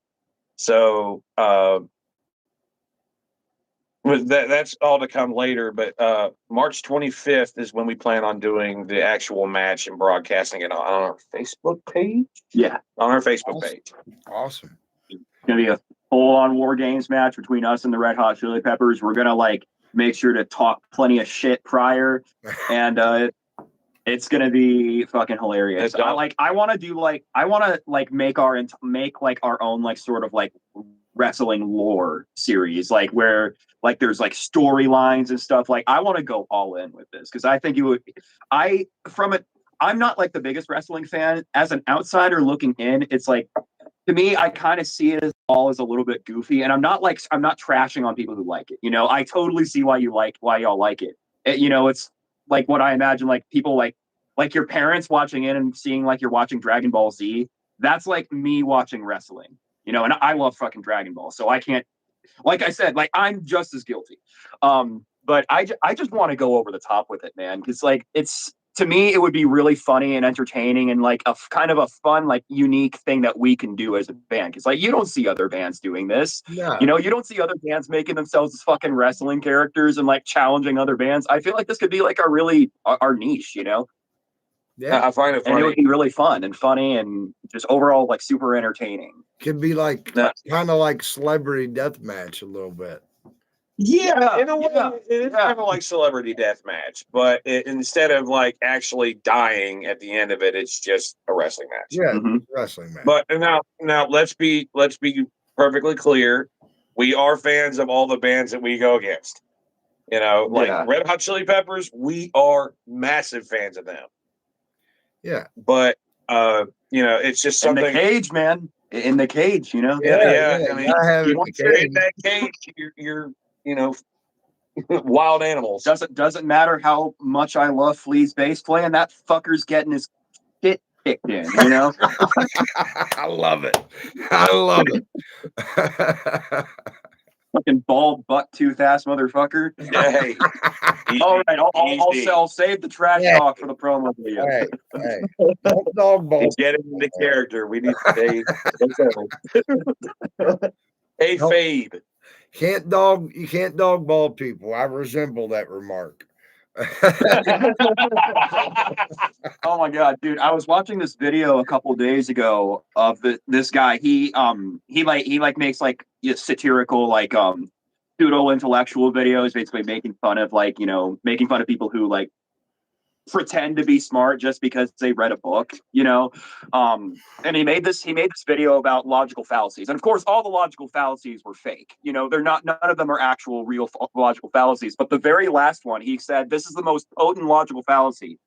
So that's all to come later. But March 25th is when we plan on doing the actual match and broadcasting it on our Facebook page. Yeah, on our Facebook Awesome. page. Awesome. It's gonna be a full-on War Games match between us and the Red Hot Chili Peppers. We're gonna like make sure to talk plenty of shit prior, and it's gonna be fucking hilarious. I want to make our own like sort of like wrestling lore series, like where like there's like storylines and stuff. Like I want to go all in with this because I think I'm not like the biggest wrestling fan. As an outsider looking in, it's like, to me, I kind of see it as all as a little bit goofy, and I'm not trashing on people who like it. I totally see why y'all like it. It's like what I imagine, like people like your parents watching it and seeing like you're watching Dragon Ball Z. That's like me watching wrestling, and I love fucking Dragon Ball, so I can't, like I said, like I'm just as guilty. But I just want to go over the top with it, man, because like to me, it would be really funny and entertaining and like a kind of a fun, like unique thing that we can do as a band. Because like you don't see other bands doing this. No. You don't see other bands making themselves as fucking wrestling characters and like challenging other bands. I feel like this could be like our niche, Yeah. I find it funny. And it would be really fun and funny and just overall like super entertaining. Could be like kind of like celebrity deathmatch a little bit. Yeah, in a way, it's kind of like Celebrity Deathmatch, but instead of like actually dying at the end of it, it's just a wrestling match. Yeah, wrestling match. But now let's be perfectly clear. We are fans of all the bands that we go against. Red Hot Chili Peppers, we are massive fans of them. Yeah. But it's just something. In the cage, man. In the cage, Yeah. I mean, once you're in that cage, you're wild animals. Doesn't matter how much I love Flea's bass playing, that fucker's getting his shit kicked in, I love it. Fucking bald butt tooth ass motherfucker. Hey. All right, I'll save the trash talk for the promo video. Hey. Dog ball. He's getting into character. We need to Hey, Fabe. You can't dog ball people. I resemble that remark. Oh my god, dude! I was watching this video a couple days ago of this guy. He makes like satirical like pseudo intellectual videos, basically making fun of people who like pretend to be smart just because they read a book, and he made this video about logical fallacies, and of course all the logical fallacies were fake. They're not, none of them are actual real logical fallacies, but the very last one, he said, this is the most potent logical fallacy,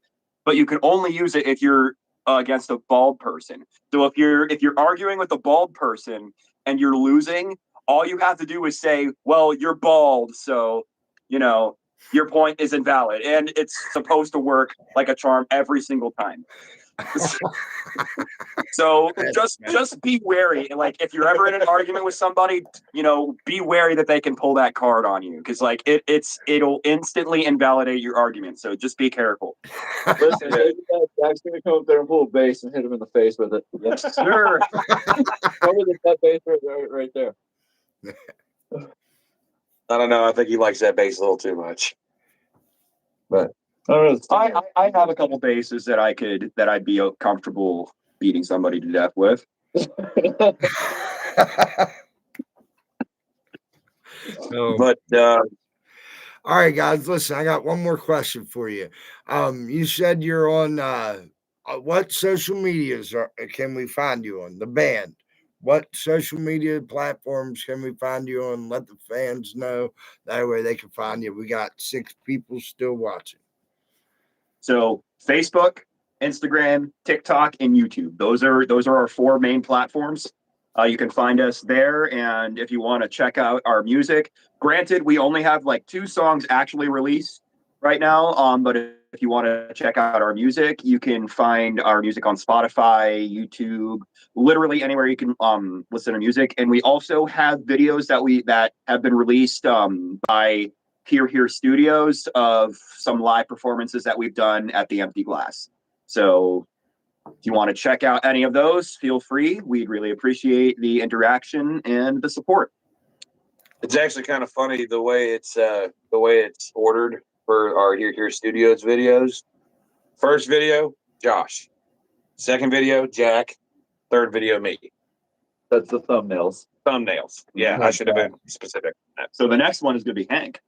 but you can only use it if you're against a bald person. So if you're arguing with a bald person and you're losing, all you have to do is say, well, you're bald, so your point is invalid, and it's supposed to work like a charm every single time. So just be wary. Like if you're ever in an argument with somebody, be wary that they can pull that card on you, because like it'll instantly invalidate your argument. So just be careful. Listen, Jack's gonna come up there and pull a bass and hit him in the face with it. Yes, sure. Probably that bass right there. I don't know. I think he likes that bass a little too much. But I have a couple bases that I'd be comfortable beating somebody to death with. But All right, guys, listen, I got one more question for you. You said you're on what social medias can we find you on? The band. What social media platforms can we find you on? Let the fans know that way they can find you. We got 6 people still watching. So Facebook, Instagram, TikTok, and YouTube. Those are our 4 main platforms. You can find us there, and if you want to check out our music, granted, we only have like 2 songs actually released right now. But if you want to check out our music, you can find our music on Spotify, YouTube, literally anywhere you can listen to music. And we also have videos that have been released by Here Studios of some live performances that we've done at the Empty Glass. So if you want to check out any of those, feel free. We'd really appreciate the interaction and the support. It's actually kind of funny the way it's ordered for our Here Studios videos. First video, Josh. Second video, Jack. Third video, me. That's the thumbnails. Thumbnails. Yeah, I should have been specific. So the next one is going to be Hank.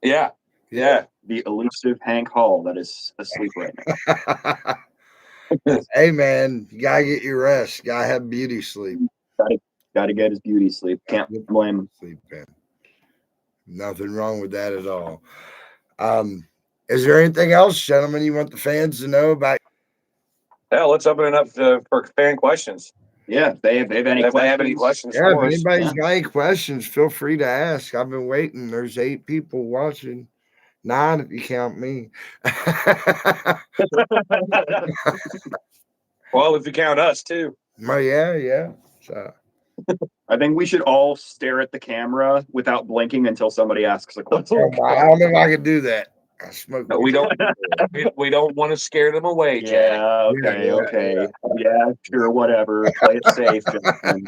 Yeah. Yeah. The elusive Hank Hall that is asleep right now. Hey, man, you got to get your rest. Got to have beauty sleep. Got to get his beauty sleep. Can't blame him. Sleep, man. Nothing wrong with that at all. Is there anything else, gentlemen, you want the fans to know about? Yeah, let's open it up for fan questions. Yeah, if they have any questions. Yeah, if for us. anybody's got any questions, feel free to ask. I've been waiting. There's 8 people watching. 9 if you count me. Well, if you count us too. Well, yeah. So I think we should all stare at the camera without blinking until somebody asks a question. I don't know if I can do that. I smoke. No, we don't. we don't want to scare them away, Jack. Yeah, okay. Yeah, sure, whatever. Play it safe, gentlemen.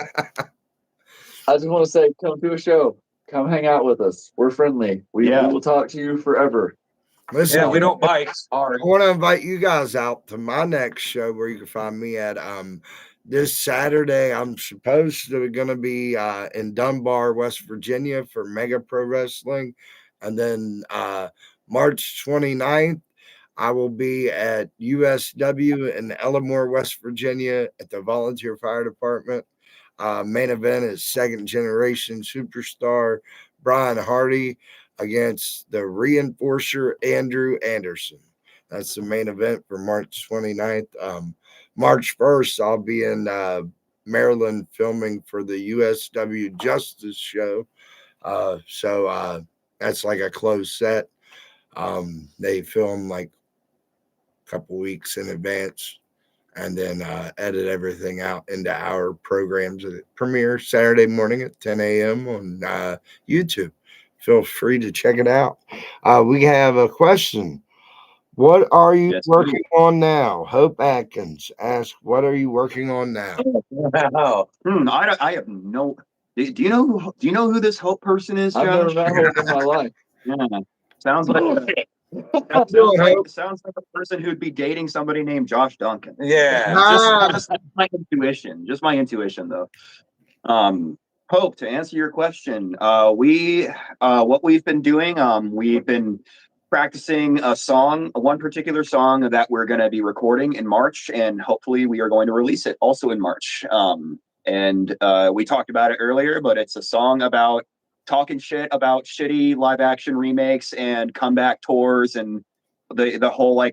I just want to say, come to a show. Come hang out with us. We're friendly. We will talk to you forever. Listen, Yeah, we don't bite hard. I want to invite you guys out to my next show where you can find me at this Saturday. I'm supposed to gonna be in Dunbar, West Virginia for Mega Pro Wrestling. And then March 29th, I will be at USW in Elmore, West Virginia at the Volunteer Fire Department. Main event is second generation superstar Brian Hardy against the reinforcer Andrew Anderson. That's the main event for March 29th. March 1st, I'll be in Maryland filming for the USW Justice show. So that's like a closed set. They film like a couple weeks in advance and then edit everything out into our programs that premiere Saturday morning at 10 a.m. on YouTube. Feel free to check it out. We have a question. What are you working on now? Hope Atkins asks, what are you working on now? Wow. I have no. Do you know who this Hope person is, Josh? I've never met Hope in my life. Yeah, sounds like sounds like a person who'd be dating somebody named Josh Duncan. Yeah. Just my intuition. Just my intuition, though. Hope, to answer your question, what we've been doing, we've been practicing one particular song that we're going to be recording in March, and hopefully we are going to release it also in March. And we talked about it earlier, but it's a song about talking shit about shitty live action remakes and comeback tours and the whole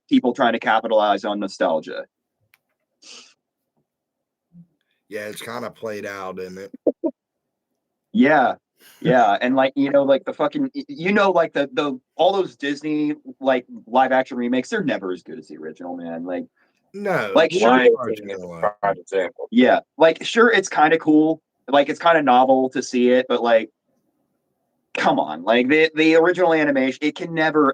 people trying to capitalize on nostalgia. Yeah, it's kind of played out, isn't it? Yeah. And the fucking, the all those Disney live action remakes, they're never as good as the original, man. No, sure, example. Yeah, sure, it's kind of cool, it's kind of novel to see it, but come on, the original animation, it can never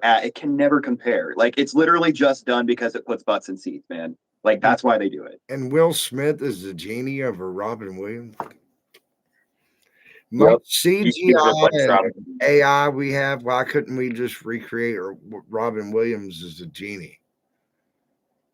compare. It's literally just done because it puts butts in seats, man. That's why they do it. And Will Smith is the genie of a Robin Williams. Yep. CGI and AI we have, why couldn't we just recreate Robin Williams as a genie?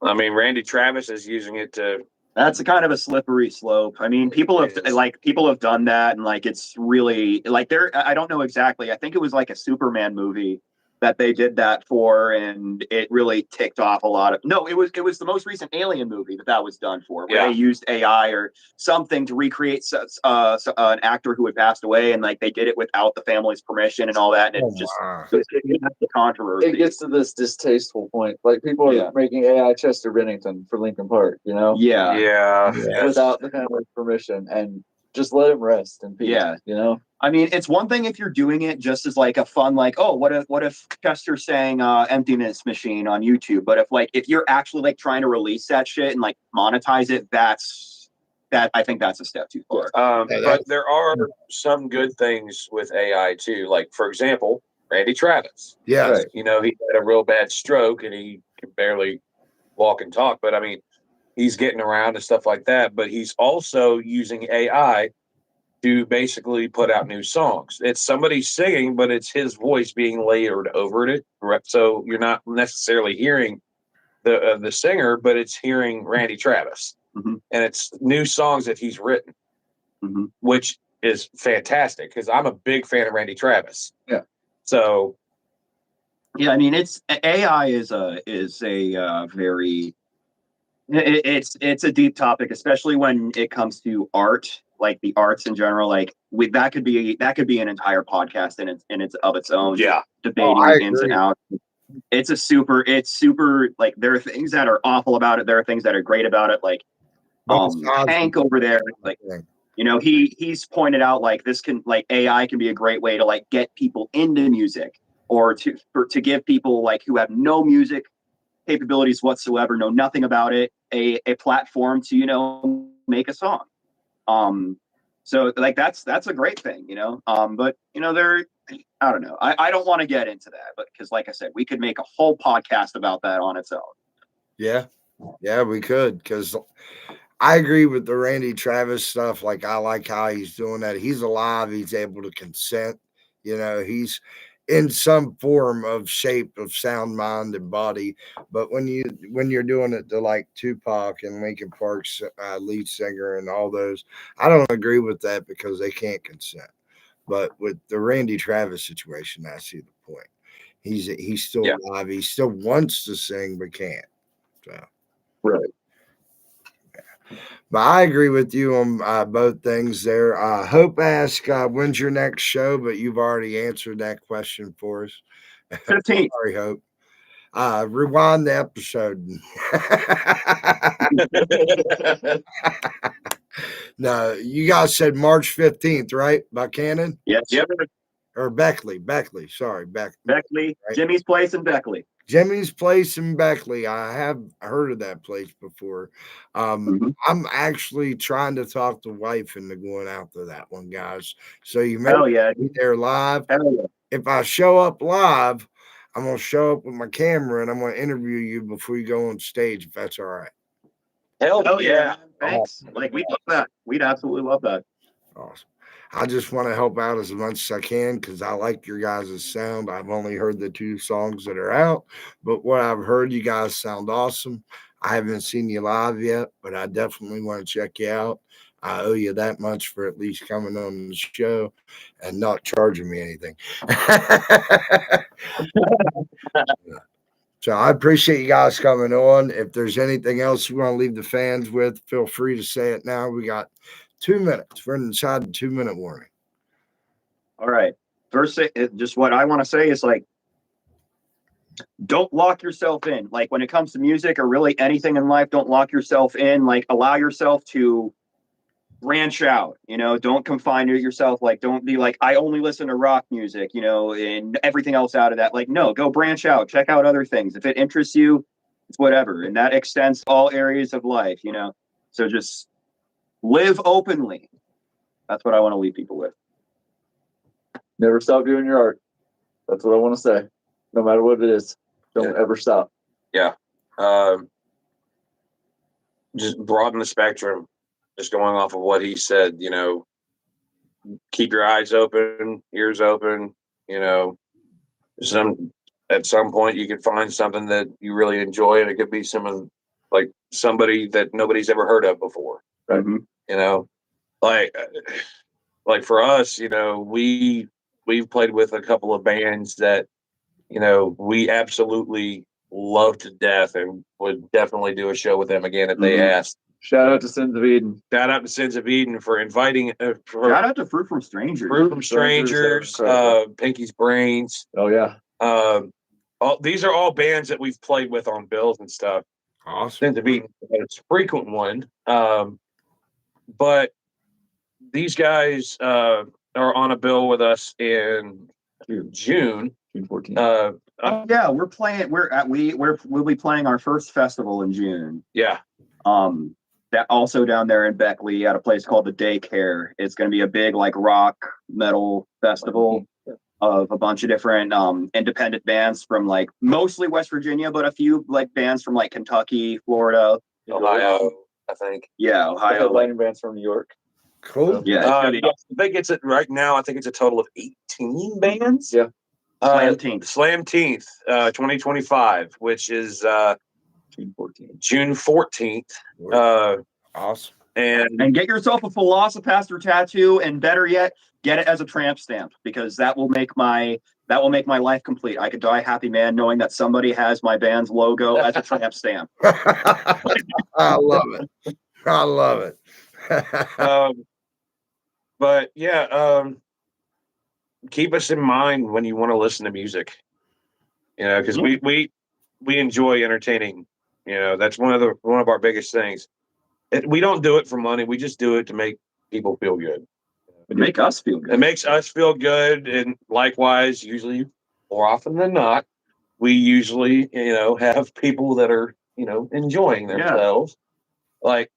I mean, Randy Travis is using it to That's a kind of a slippery slope. I mean, people have done that, and like it's really like I don't know exactly. I think it was like a Superman movie that they did that for, and it really ticked off a lot of. No, it was the most recent Alien movie that was done for, where they used AI or something to recreate an actor who had passed away, and like they did it without the family's permission and all that, and it the controversy. It gets to this distasteful point. Like people are making AI Chester Bennington for Linkin Park, you know? Yeah. Without the family's permission, and just let him rest in peace. Yeah. You know? I mean, it's one thing if you're doing it just as like a fun, like, oh, what if Chester sang Emptiness Machine on YouTube? But if you're actually like trying to release that shit and like monetize it, I think that's a step too far. But there are some good things with AI too. Like, for example, Randy Travis. Yeah. Right. You know, he had a real bad stroke and he can barely walk and talk. But I mean, he's getting around and stuff like that. But he's also using AI to basically put out new songs. It's somebody singing, but it's his voice being layered over it. So you're not necessarily hearing the singer, but it's hearing Randy Travis. Mm-hmm. And it's new songs that he's written, which is fantastic because I'm a big fan of Randy Travis. Yeah. So, yeah, I mean, AI is a very it's a deep topic, especially when it comes to art, like the arts in general. Like that could be an entire podcast in its own. Yeah, debating the ins and outs. It's super like there are things that are awful about it. There are things that are great about it. Like Hank over there, like you know, he's pointed out like this can like AI can be a great way to like get people into music or to give people like who have no music capabilities whatsoever, know nothing about it, a platform to, you know, make a song. So like that's a great thing, you know. But you know, I don't know. I don't want to get into that, but because like I said, we could make a whole podcast about that on its own. Yeah, we could, because I agree with the Randy Travis stuff. Like, I like how he's doing that. He's alive. He's able to consent. You know, he's in some form of shape of sound, mind, and body. But when you're doing it to like Tupac and Linkin Park's lead singer and all those, I don't agree with that because they can't consent. But with the Randy Travis situation, I see the point. He's still alive. He still wants to sing but can't. So. Right. But I agree with you on both things there. Hope asked, when's your next show? But you've already answered that question for us. 15th. Sorry, Hope. Rewind the episode. No, you guys said March 15th, right? Buchanan? Yes. Yep. Or Beckley. Sorry, Beckley. Right? Jimmy's Place in Beckley. Jimmy's Place in Beckley. I have heard of that place before. I'm actually trying to talk the wife into going out to that one, guys. So you may be there live. If I show up live, I'm going to show up with my camera and I'm going to interview you before you go on stage, if that's all right. Hell yeah. Thanks. Like, we'd love that. We'd absolutely love that. Awesome. I just want to help out as much as I can because I like your guys' sound. I've only heard the 2 songs that are out, but what I've heard, you guys sound awesome. I haven't seen you live yet, but I definitely want to check you out. I owe you that much for at least coming on the show and not charging me anything. So I appreciate you guys coming on. If there's anything else you want to leave the fans with, feel free to say it now. We got 2 minutes. We're inside the 2-minute warning. All right. First, just what I want to say is like, don't lock yourself in. Like when it comes to music or really anything in life, don't lock yourself in. Like allow yourself to branch out, you know, don't confine yourself. Like, don't be like, I only listen to rock music, you know, and everything else out of that. Like, no, go branch out, check out other things. If it interests you, it's whatever. And that extends to all areas of life, you know? So just live openly. That's what I want to leave people with. Never stop doing your art. That's what I want to say. No matter what it is, don't ever stop. Yeah. Just broaden the spectrum. Just going off of what he said, you know, keep your eyes open, ears open, you know, at some point you could find something that you really enjoy, and it could be some of like somebody that nobody's ever heard of before. Mhm. You know, like for us, we've played with a couple of bands that, we absolutely love to death and would definitely do a show with them again if they asked. Shout out to Sins of Eden. Shout out to Sins of Eden for inviting. Shout out to Fruit from Strangers. Fruit from Strangers, Pinky's Brains. Oh yeah. These are all bands that we've played with on bills and stuff. Awesome. Sins of Eden is a frequent one. But these guys are on a bill with us in June 14th. Yeah, we're playing. We'll be playing our first festival in June. Yeah. That also down there in Beckley at a place called the Daycare. It's going to be a big like rock metal festival of a bunch of different independent bands from like mostly West Virginia, but a few like bands from like Kentucky, Florida, Ohio, I think. Yeah, Ohio. Headlining bands from New York. Cool. Yeah, I think it's right now. I think it's a total of 18 bands. Yeah. Slam 2025, which is June 14th. Awesome. And get yourself a Philosop-Pastor tattoo, and better yet, get it as a tramp stamp, because that will make my life complete. I could die happy, man, knowing that somebody has my band's logo as a tramp stamp. I love it. I love it. But yeah, keep us in mind when you want to listen to music. Because we enjoy entertaining. That's one of our biggest things. We don't do it for money. We just do it to make people feel good. It make us feel good. It makes us feel good, and likewise, usually, more often than not, we usually, have people that are, enjoying themselves. Like,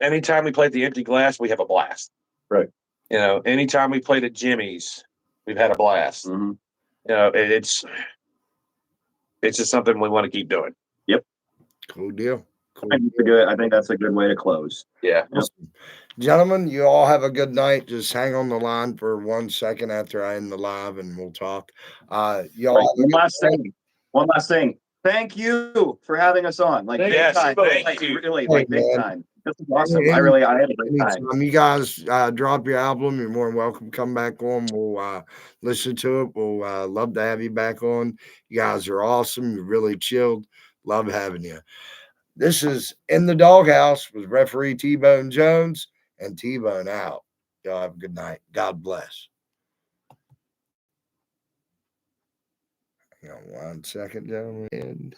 anytime we play at the Empty Glass, we have a blast. Right. Anytime we played at Jimmy's, we've had a blast. Mm-hmm. It's just something we want to keep doing. Yep. Cool deal. Cool. I think that's a good way to close. Yeah. Awesome. Gentlemen, you all have a good night. Just hang on the line for 1 second after I end the live, and we'll talk. Y'all. One last thing. Thank you for having us on. Like, big time. Thank you. Really, Hey, big man. time. This is awesome. I had a great time. Anytime you guys drop your album, you're more than welcome. Come back on. We'll listen to it. We'll love to have you back on. You guys are awesome. You're really chilled. Love having you. This is In the Doghouse with referee T-Bone Jones, and T-Bone out. Y'all have a good night. God bless. Hang on 1 second, gentlemen.